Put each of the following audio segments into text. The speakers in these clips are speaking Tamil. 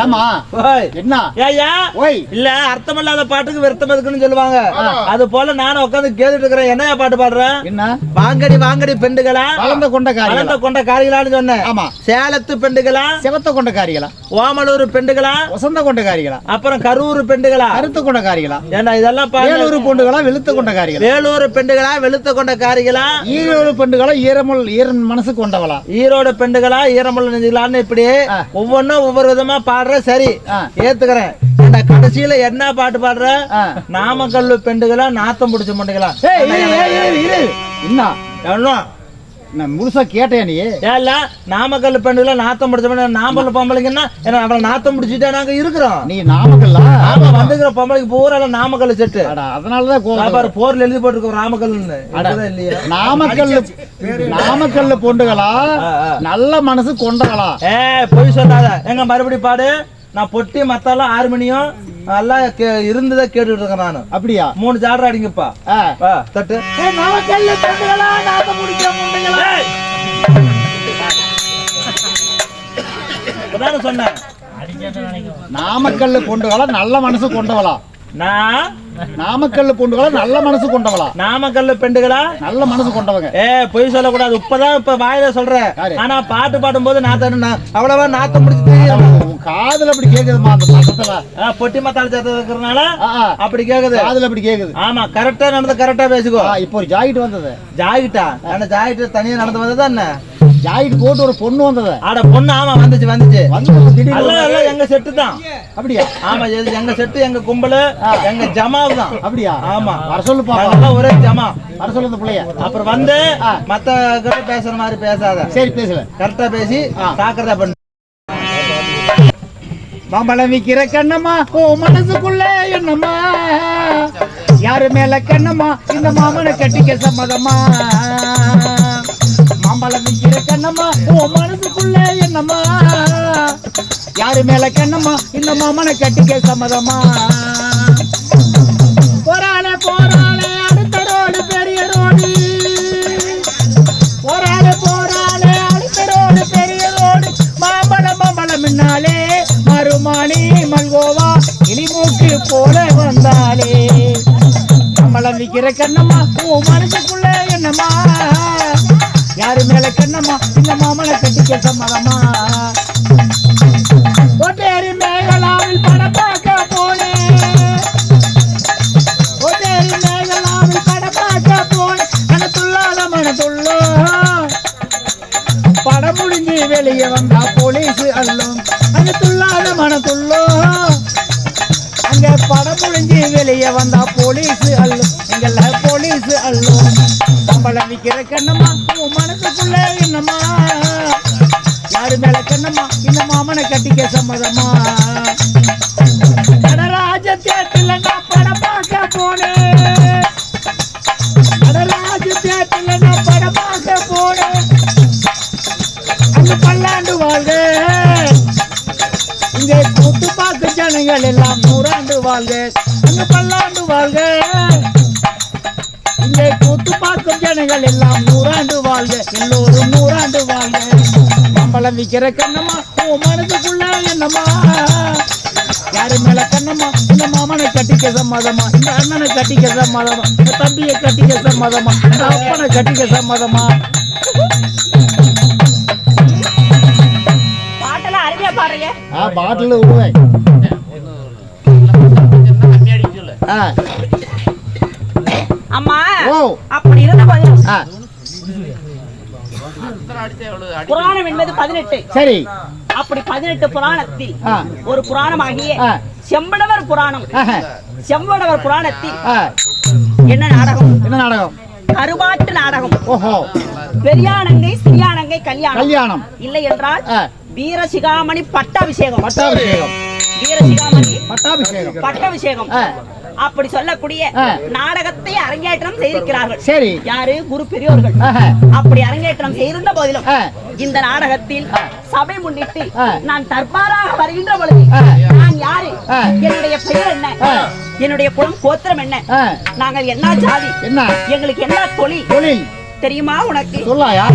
ஏமா என்ன ஏயா இல்ல அர்த்தமில்லாத பாட்டுக்கு விருத்தம் எதுக்குன்னு சொல்லுவாங்க. அது போல நானும் உட்காந்து கேட்டுட்டு இருக்கிறேன். என்னையா பாட்டு பாடுறேன்? என்ன வாங்கடி வாங்கடி பெண்டுகளா வளர்ந்த கொண்ட காரிகளான்னு சொன்னேன். ஆமா. சேலத்து பெண்டுகளா செவத்த கொண்ட காரிகளா, ஓமலூர் பெண்டுகளா, வசந்த கொண்ட காரிகளா, அப்புறம் கரூர் பெண்டுகளா, கருத்து கொண்ட காரிகளா, ஏன்னா இதெல்லாம் வேலூர் பெண்டுகளா, வெளுத்த கொண்ட காரிகளா, வேலூர் பெண்டுகளா, வெளுத்த கொண்ட காரிகளா, ஈரோடு பெண்டுகளா, ஈரன் மனசு கொண்டவளா, ஈரோடு பெண்டுகளா, ஈரமுள்ள நெஞ்சுகளான்னு இப்படி ஒவ்வொன்னும் ஒவ்வொரு விதமா பாடுற. சரி, ஏத்துக்கிறேன். கடைசியில என்ன பாட்டு பாடுற? நாமக்கல் பெண்டுகளா, நாத்தம் பிடிச்ச முண்டைகளா? என்ன முழுசா கேட்டே நீ? ஏல நாமக்கல் பெண்டுகளா, நாத்தம் பிடிச்ச நாமக்கல் பொம்பளைங்கன்னா அவளை நாத்தம் பிடிச்சிட்டா நாங்க இருக்கிறோம். நீ நாமக்கல்லா? ஆமா, வந்துக்கிற பொம்பளைக்கு பூரா நாமக்கல் செட்டு. அதனாலதான் போர்ல எழுதி போட்டுருக்கோம் நாமக்கல்னு. இல்லையா? நாமக்கல் பொண்டுகளா, நல்ல மனசு கொண்டகளா? பொய் சொல்லாத. எங்க மறுபடி பாடு. நான் பொட்டி மத்தாலும் 6 மணியும் நல்லா இருந்ததை கேட்டுட்டு இருக்கேன் நானு. அப்படியா? 3 ஜாடர் அடிங்கப்பா. தட்டு. சொன்னேன் நாமக்கல் பொண்டுகளா, நல்ல மனசு கொண்டவளா? நாமக்கல் பொண்டுகளா, நல்ல மனசு கொண்டவளா? நாமக்கல் பெண்டுகளா, நல்ல மனசு கொண்டவங்க. பொய் சொல்லக்கூடாது. இப்ப வாயில சொல்றேன். ஆனா பாட்டு பாடும் போது அவ்வளவா நாத்தம் முடிச்சு காதுல அப்படி கேக்குதுமா. அந்த பக்கத்துல பொட்டி மத்தாள் சேர்த்து இருக்கிறதுனால அப்படி கேக்குது. காதுல அப்படி கேக்குது. ஆமா, கரெக்டா நடந்து கரெக்டா பேசிக்கோ. இப்போ ஒரு ஜாக்கெட் வந்தது. ஜாக்கெட்டா? ஜாக்கெட் தனியா நடந்து வந்ததா என்ன? ஜாக்கெட் போட்டு ஒரு பொண்ணு வந்தது. ஆட பொண்ணு? ஆமா, வந்துச்சு. எங்க செட்டு தான். அப்படியா? ஆமா, எங்க செட்டு, எங்க கும்பல், எங்க ஜமாவு தான். அப்படியா? ஆமா, வர சொல்லுப்பா. ஒரே ஜமா. வர சொல்லு இந்த பிள்ளைய. அப்புறம் வந்து மத்த கிட்ட பேசுற மாதிரி பேசாத. சரி, பேசல. கரெக்டா பேசி சாக்கிறதா பண்ணு. மாம்பழம் விக்கிற கண்ணம்மா, ஓ மனசுக்குள்ள என்னம்மா? யாரு மேல கண்ணம்மா, இந்த மாமனை கட்டிக்க சம்மதமா? மாம்பழம் விக்கிற கண்ணம்மா, ஓ மனசுக்குள்ள என்னம்மா? யாரு மேல கண்ணம்மா, இந்த மாமனை கட்டிக்க சம்மதமா? போராளே போராளே அடுத்த ரோடு பெரிய ரோடு. போராளே போராளே அடுத்த ரோடு பெரிய ரோடு. மாம்பழம் மாம்பழம் முன்னாலே மருமானி மல்கோவா இலிமூக்கு போல வந்தாலே. மாம்பழம் விக்கிற கண்ணம்மா, ஓ மனசுக்குள்ள என்னம்மா? யாரு மேல கண்ணம்மா, இந்த மாமனை கட்டிக்க சம்மதமா? கோட்டேரி மேகலாவில் படம் பார்க்க போனேன். கோட்டேரி மேகலாவில் படம் பார்க்க போனேன். மனத்துள்ளாத மனத்துள்ளோ படம் முடிஞ்சு வெளியே வந்தா போலீஸ் அல்லும். மனத்துள்ளாத மனத்துள்ளோ அங்க படம் முடிஞ்சு வெளியே வந்தா போலீஸ் அல்லும். எங்கள போலீஸ் அல்லும். நம்மள விக்கிற கண்ணம்மா, மனசுக்குள்ள என்னம்மா? யாரு மேல கண்ணம்மா, இந்த மாமனை கட்டிக்க சம்மதமா? நடராஜ தேட்டில் நான் படம் பார்க்க போனேன். நடராஜ தேட்டில் நான் படம் பார்க்க போனேன். அங்க பல்லாண்டு வாழ்க, இங்கே கூத்து பார்க்க ஜனங்கள் எல்லாம் 100 ஆண்டு வாழ்க. அங்க பல்லாண்டு வாழ்க, இங்கே கூத்து பார்க்கும் ஜனங்கள் எல்லாம் 100 ஆண்டு வாழ்க. எல்லோரும் 100 ஆண்டு வாழ்க. மாம்பழம் விக்கிற கண்ணம்மா, ஓ மனசுக்குள்ள என்னம்மா? யாரு மேல கண்ணம்மா, இந்த மாமனை கட்டிக்க சம்மதமா? இந்த அண்ணனை கட்டிக்க சம்மதமா? இந்த தம்பியை கட்டிக்க சம்மதமா? இந்த அப்பனை கட்டிக்க சம்மதமா? பாட்டெல்லாம் அருமையா பாடுறீங்க. பாட்டில் விடுவேன். அம்மா, அப்படி இருந்த போது புராணம் என்பது 18. சரி. அப்படி 18 புராணத்தில் ஒரு புராணமாகிய செம்படவர் புராணம். செம்படவர் புராணத்தில் என்ன நாடகம்? என்ன நாடகம்? கருவாட்டு நாடகம். ஓஹோ. பெரியானங்கை சிறியானங்கை கல்யாணம். இல்லை என்றால் வீரசிகாமணி பட்டாபிஷேகம். வீரசிகாமணி பட்டாபிஷேகம் அப்படி சொல்லக்கூடிய நாடகத்தை அரங்கேற்றம் செய்திருக்கிறார்கள். சரி. யாரு? குரு பெரியோர்கள். அப்படி அரங்கேற்றம் செய்திருந்த போதிலும் இந்த நாடகத்தில் சபை முன்னிட்டு நான் தர்பாராக வருகின்ற பொழுது நான் யாரு, என்னுடைய பெயர் என்ன, என்னுடைய குலம் கோத்திரம் என்ன, நாங்கள் என்ன ஜாதி, எங்களுக்கு என்ன தொழில் தெரியுமா உனக்கு? சொல்லாயா?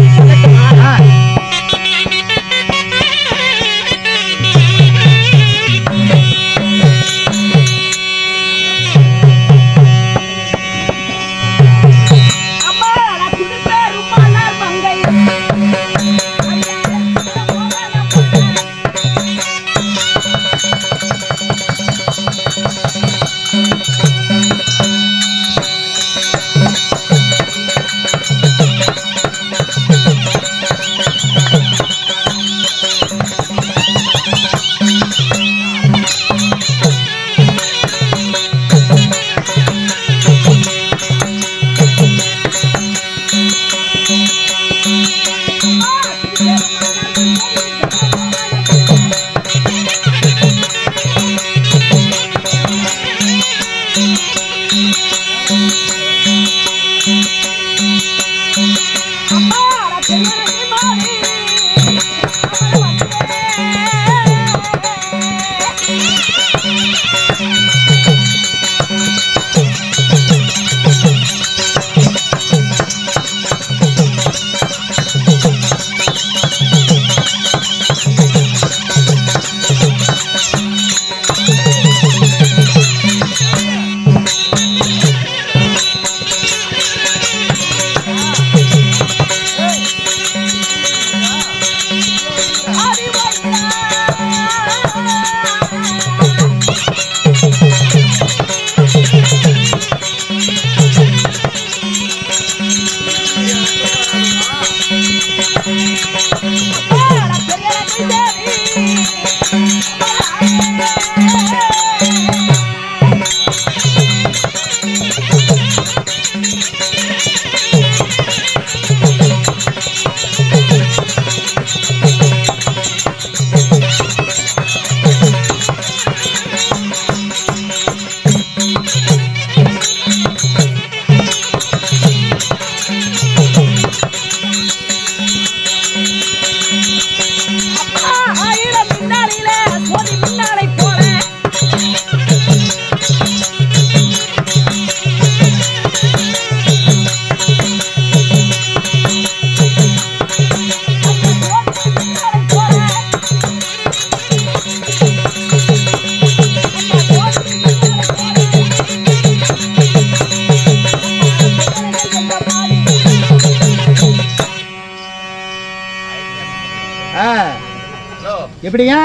எப்படிங்க?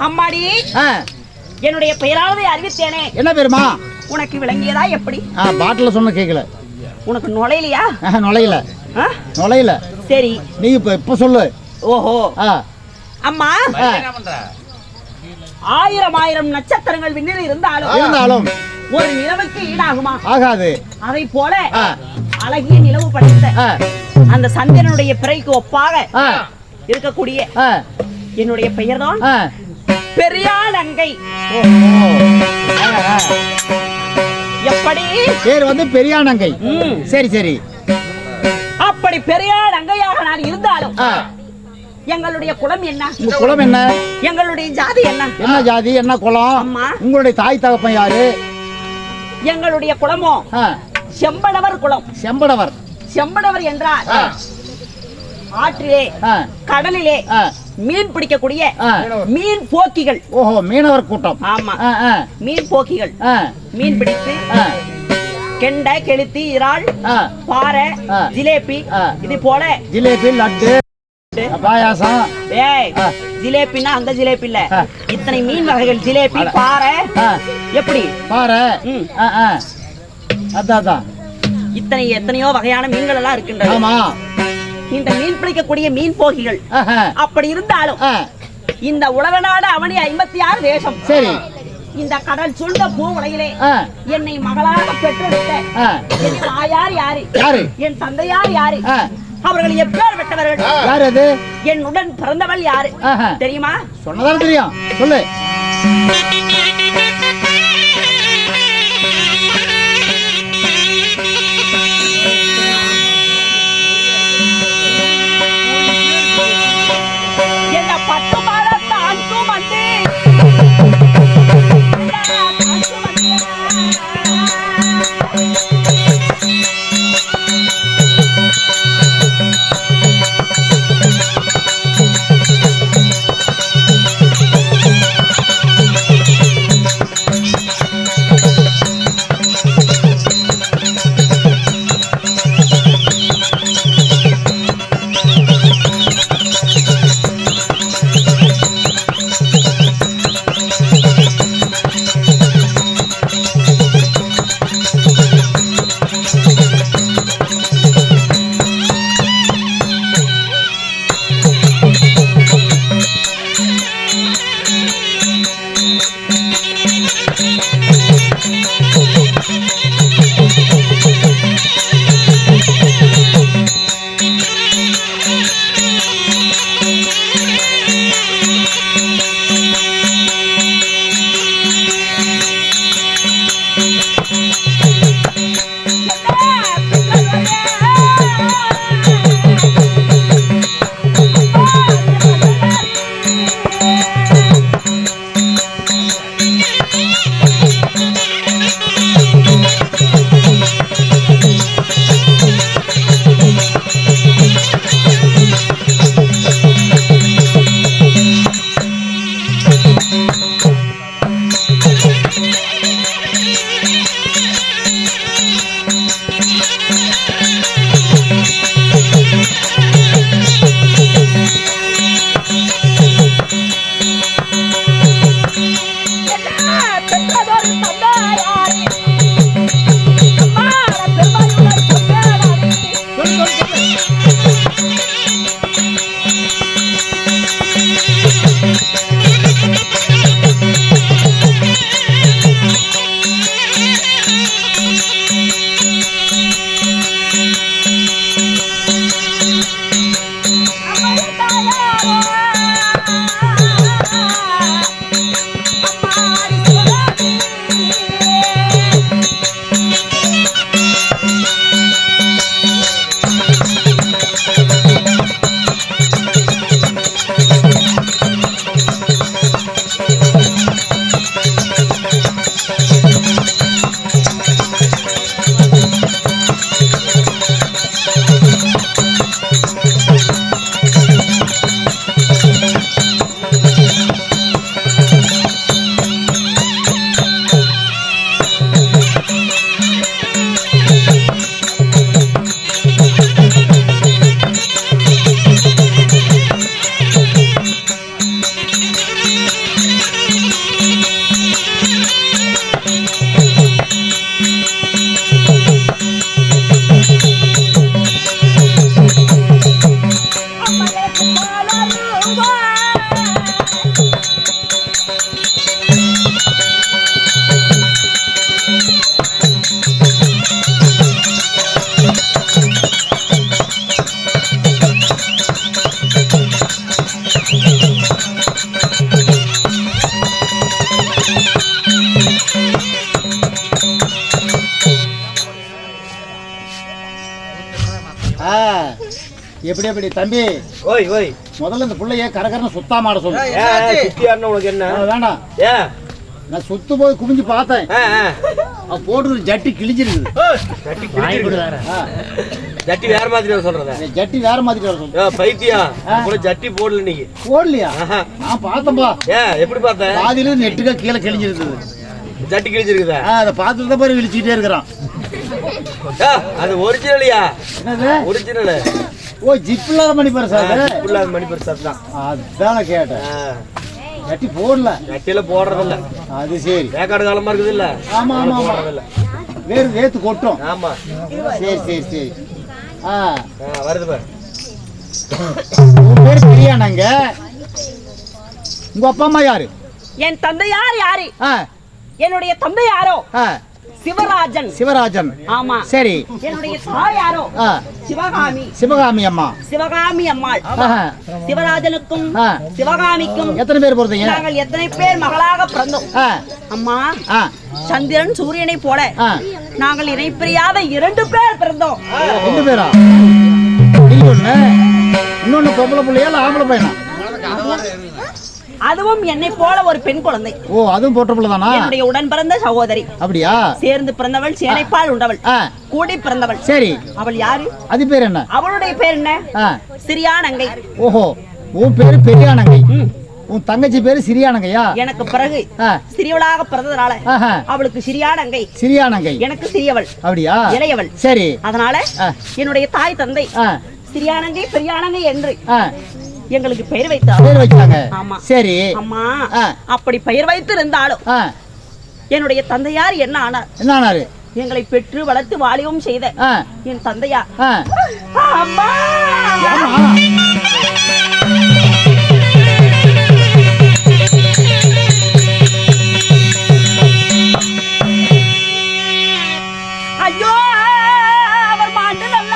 அம்மாடி என்னுடைய பெயராவது அறிவித்தேனே. என்ன பேருமா? உனக்கு விளங்கியதா எப்படி? பாட்டில் சொன்ன கேட்கல. உனக்கு நுழையிலையா? நுழையில. நுழையில. சரி நீ இப்ப சொல்லு. ஓஹோ. அம்மா, ஆயிரம் நட்சத்திரங்கள் விண்ணில் இருந்தாலும் ஒரு நிலவுக்கு ஈடாகுமா? ஆகாது. அதை போல அழகிய நிலவு படைத்த அந்த சந்திரனுடைய பிறைக்கு ஒப்பாக இருக்கக்கூடிய என்னுடைய பெயர்தான் பெரியானங்கை. எப்படி? பேர் வந்து பெரியானங்கை. சரி சரி. அப்படி பெரியானங்கையாக நான் இருந்தாலும் எங்களுடைய குலம் என்ன? குலம் என்ன? எங்களுடைய ஜாதி என்ன? என்ன ஜாதி, என்ன குலம்? அம்மா, உங்களுடைய தாய் தகப்பன் யாரு? எங்களுடைய குலமோ செம்படவர் குலம். செம்படவர். செம்படவர் என்றால் ஆற்றிலே கடலிலே மீன் பிடிக்கக்கூடிய மீன் போக்கிகள். ஓஹோ, மீனவர் கூட்டம். ஆமா, மீன் போக்கிகள். மீன் பிடித்து கெண்டை, கெளுத்தி, இறால், பாறை, ஜிலேபி, இது போல ஜிலேபி, லட்டு, பாயாசம். ஜிலேபின்னா அந்த ஜிலேபி இல்ல, இத்தனை மீன் வகைகள். ஜிலேபி, பாறை. எப்படி? பாறை. அதான் இத்தனை எத்தனையோ வகையான மீன்கள் எல்லாம் இருக்கின்றன. இந்த மீன் பிடிக்கக்கூடிய மீன் போகிகள். அப்படி இருந்தாலும் இந்த உலக நாடு அவனி 56 தேசம். சரி. இந்த கடல் சூழ்ந்த பூ உலகிலே என்னை மகளாக பெற்றெடுத்த என் தாயார் யாரு? என் தந்தையார் யாரு? அவர்கள் எப்பேர் பெற்றவர்கள்? யார் அது? என் உடன் பிறந்தவள் யாரு தெரியுமா? சொன்னதால தெரியும். சொல்லு. எப்படி எப்படி தம்பி? ஓய் ஓய், முதல்ல இந்த புள்ளைய கரகரன்னு சுத்தாம ஆட சொல்லு. சுத்தியாருன்னு உனக்கு என்ன? வேண்டாம், ஏன் நான் சுத்து போய் குமிஞ்சு பார்த்தேன். போட்டு ஜட்டி கிழிஞ்சிருக்குது. ஜட்டி கிழிஞ்சிருக்குது. ஜட்டி வேற மாதிரி சொல்றத? ஜட்டி வேற மாதிரி வர சொல்லு. பைத்தியம், கூட ஜட்டி போடல நீங்க. போடலையா? நான் பார்த்தேன்பா. ஏன் எப்படி பார்த்த? பாதியில நெட்டுக்கா கீழே கிழிஞ்சிருக்குது. ஜட்டி கிழிஞ்சிருக்குதா? அதை பார்த்துட்டு தான் போய் விழிச்சுட்டே இருக்கிறான். அது ஒரிஜினலியா? என்னது ஒரிஜினல்? ஓ, ஜிப் இல்லாத மணி பாரு சார். ஜிப் இல்லாத மணி பாரு சார் தான். அதான் கேட்டேன். ஜட்டி போடல. ஜட்டியில போடுறதில்ல. அது சரி. வேக்காடு காலமா இருக்குது இல்ல? ஆமா ஆமா போடுறதில்ல. வேறு வேத்து கொட்டும். ஆமா. சரி சரி சரி. வருது பாரு. உன் பேர் பிரியாணங்க. உங்க அப்பா அம்மா யாரு? என் தந்தையார் யாரு? என்னுடைய தந்தை யாரோ? சிவராஜன். சிவராஜன். ஆமா. சரி. என்னுடைய தாய் யாரோ? சிவகாமி. சிவகாமி அம்மா. சிவகாமி அம்மாள். சிவராஜனுக்கும் சிவகாமிக்கும் எத்தனை பேர் பிறந்தீங்க? நாங்கள் எத்தனை பேர் மகளாக பிறந்தோம் அம்மா? சந்திரன் சூரியனை போல நாங்கள் இணை பிரியாத 2 பேர் பிறந்தோம். 2 பேரா? இன்னொன்னு பொம்பளை பிள்ளையா இல்ல ஆம்பளை பையனா? அதுவும் என்னை போல ஒரு பெண் குழந்தை. ஓ, அதுவும் போட்ட பிள்ளை தானா? என்னுடைய உடன் பிறந்த சகோதரி. அப்படியா? சேர்ந்து பிறந்தவள், சேனைப்பால் உண்டவள், கூடி பிறந்தவள். சரி. அவள் யாரு? அது பேர் என்ன? அவளுடைய பேர் என்ன? சிறியானங்கை. ஓஹோ, உன் பேரு பெரியானங்கை, உன் தங்கச்சி பேரு சிறியானங்கையா? எனக்கு பிறகு சிறியவளாக பிறந்ததுனால அவளுக்கு சிறியானங்கை. சிறியானங்கை. எனக்கு சிறியவள். அப்படியா? இளையவள். சரி. அதனால என்னுடைய தாய் தந்தை சிறியானங்கை பெரியானங்கை என்று எங்களுக்கு பெயர் வைத்தாங்க. ஆமா. சரி. அம்மா, அப்படி பெயர் வைத்து இருந்தாலும் என்னுடைய தந்தையார் என்ன ஆனார்? என்ன ஆனாரு? எங்களை பெற்று வளர்த்து வாலிபம் செய்த என் தந்தையார் அம்மா ஐயோ, அவர் மாட்டு நல்ல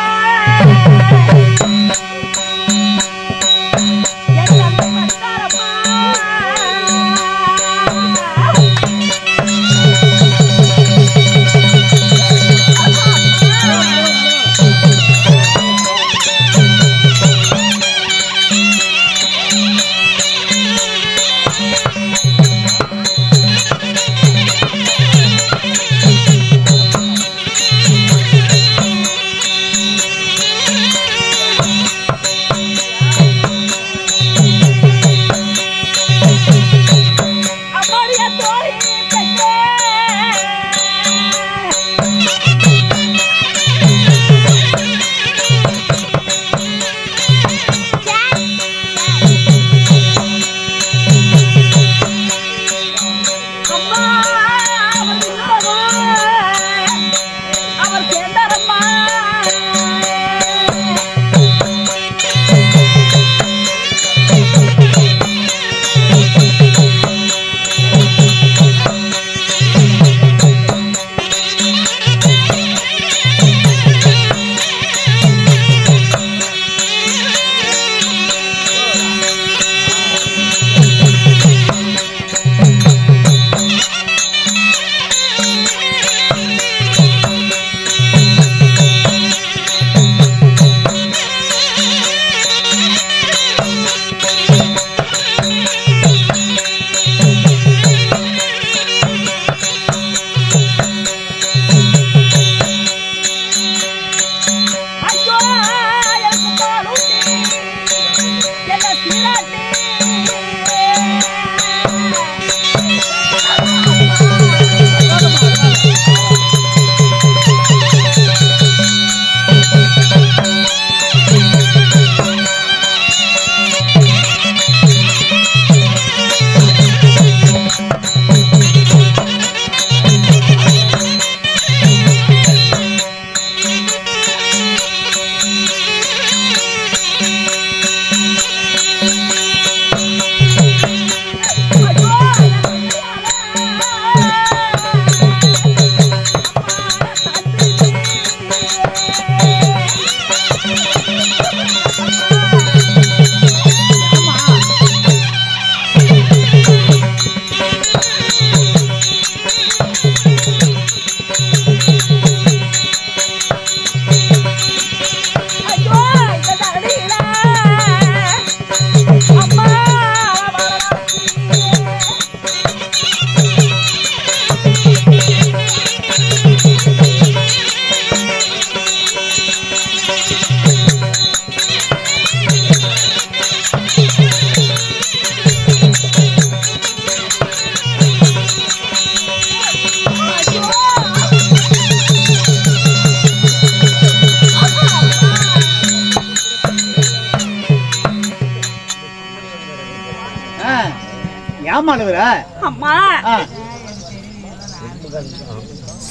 ஆமா அழுவுற அம்மா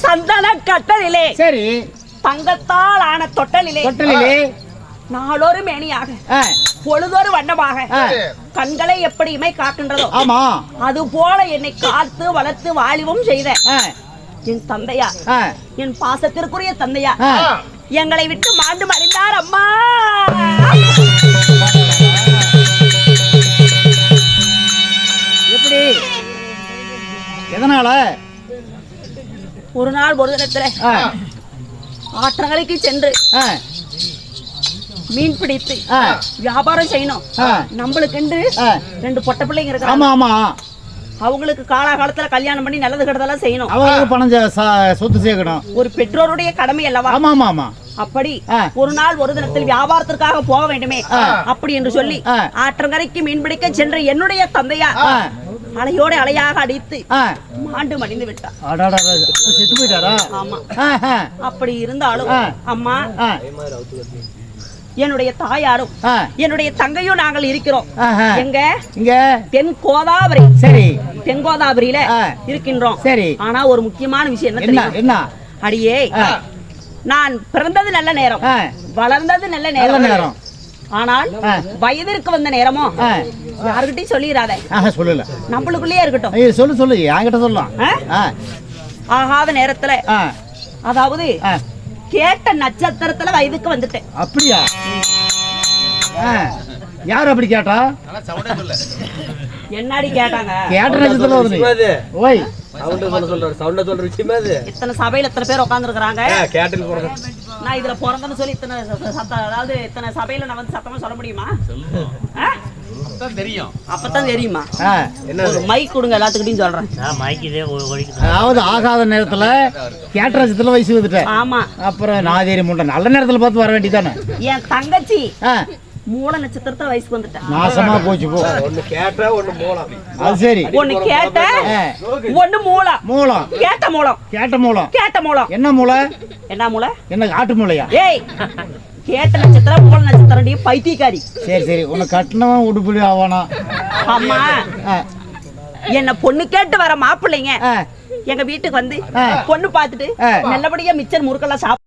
சந்தன கட்டலிலே சரி தங்கத்தால் ஆன தொட்டலிலே நாளொரு மேனியாக பொழுதொரு வண்ணமாக கண்களை எப்படியுமே காக்கின்றதோ ஆமா அது போல என்னை காத்து வளர்த்து வாலிபம் செய்த என் தந்தையா என் பாசத்திற்குரிய தந்தையா எங்களை விட்டு மாண்டு மறைந்தார் அம்மா. எப்படி எதனால? ஒரு நாள் ஒரு தினத்துல ஆற்றங்கரைக்கு சென்று மீன் பிடித்து வியாபாரம் செய்யணும். நம்மளுக்கு 2 பொட்ட பிள்ளைங்க இருக்காங்க. ஆமா ஆமா அவங்களுக்கு காலகாலத்துல கல்யாணம் பண்ணி நல்லது கெட்டதெல்லாம் செய்யணும். அவங்களுக்கு பணம் சொத்து சேர்க்கணும். ஒரு பெற்றோருடைய கடமை அல்லவா? ஆமா ஆமா ஆமா. அப்படி ஒரு நாள் ஒரு தினத்தில் வியாபாரத்திற்காக போக வேண்டுமே அப்படி என்று சொல்லி ஆற்றங்கரைக்கு மீன் பிடிக்க சென்ற என்னுடைய தந்தையா அலையோட அலையாக அடித்து மாண்டு மடிந்து விட்டார். செத்து போயிட்டாரா? ஆமா. அப்படி இருந்தாலும் அம்மா என்னுடைய தாயாரும் என்னுடைய தங்கையும் நாங்கள் இருக்கிறோம். எங்க இங்க தென் கோதாவரி. சரி, தென் கோதாவரியில இருக்கின்றோம். சரி. ஆனா ஒரு முக்கியமான விஷயம் என்ன தெரியுமா? என்ன? அடியே, நான் பிறந்தது நல்ல நேரம், வளர்ந்தது நல்ல நேரம். ஆனால் வயதிற்கு வந்த நேரமோ யாருகிட்டையும் சொல்லிடாத. சொல்லல, நம்மளுக்குள்ளேயே இருக்கட்டும். சொல்லு சொல்லு, என்கிட்ட சொல்லலாம். ஆகாத நேரத்துல, அதாவது கேட்ட நட்சத்திரத்துல வயதுக்கு வந்துட்டேன். அப்படியா? யார் அப்படி கேட்டா? என்னடி கேட்டாங்க? கேட்ட நட்சத்திரத்துல வருது. ஓய், இத்தனை சபையில எத்தனை பேர் உட்கார்ந்து இருக்காங்க. நான் இதுல பிறந்தேன்னு சொல்லி இத்தனை அதாவது இத்தனை சபையில நான் வந்து சத்தமா சொல்ல முடியுமா? தெரியும், அப்பதான் தெரியுமா? ஒரு மைக் கொடுங்க, எல்லாத்துக்கிட்டையும் சொல்றேன். அதாவது ஆகாத நேரத்துல கேட்ட நட்சத்திரத்துல வயசு வந்துட்டேன். ஆமா. அப்புறம் நாதேரி முண்டை நல்ல நேரத்துல பார்த்து வர வேண்டியதானே. என் தங்கச்சி மூல நட்சத்திரத்துல வயசுக்கு வந்துட்டேன். நாசமா போச்சு போ. ஒண்ணு கேட்ட ஒண்ணு மூலம். அது சரி. ஒண்ணு கேட்ட ஒண்ணு மூலம். மூலம் கேட்ட மூலம். கேட்ட மூலம். கேட்ட மூலம். என்ன மூளை? என்ன மூளை? என்ன ஆட்டு மூளையா? ஏய், கேட்ட நட்சத்திரம் மூல நட்சத்திரம். பைத்தியக்காரி. சரி சரி, உன்னை கட்டணம் உடுப்படி ஆவானா? அம்மா, என்ன பொண்ணு கேட்டு வர மாப்பிள்ளைங்க எங்க வீட்டுக்கு வந்து பொண்ணு பாத்துட்டு நல்லபடியா மிச்சர் முறுக்கெல்லாம் சாப்பிட்டு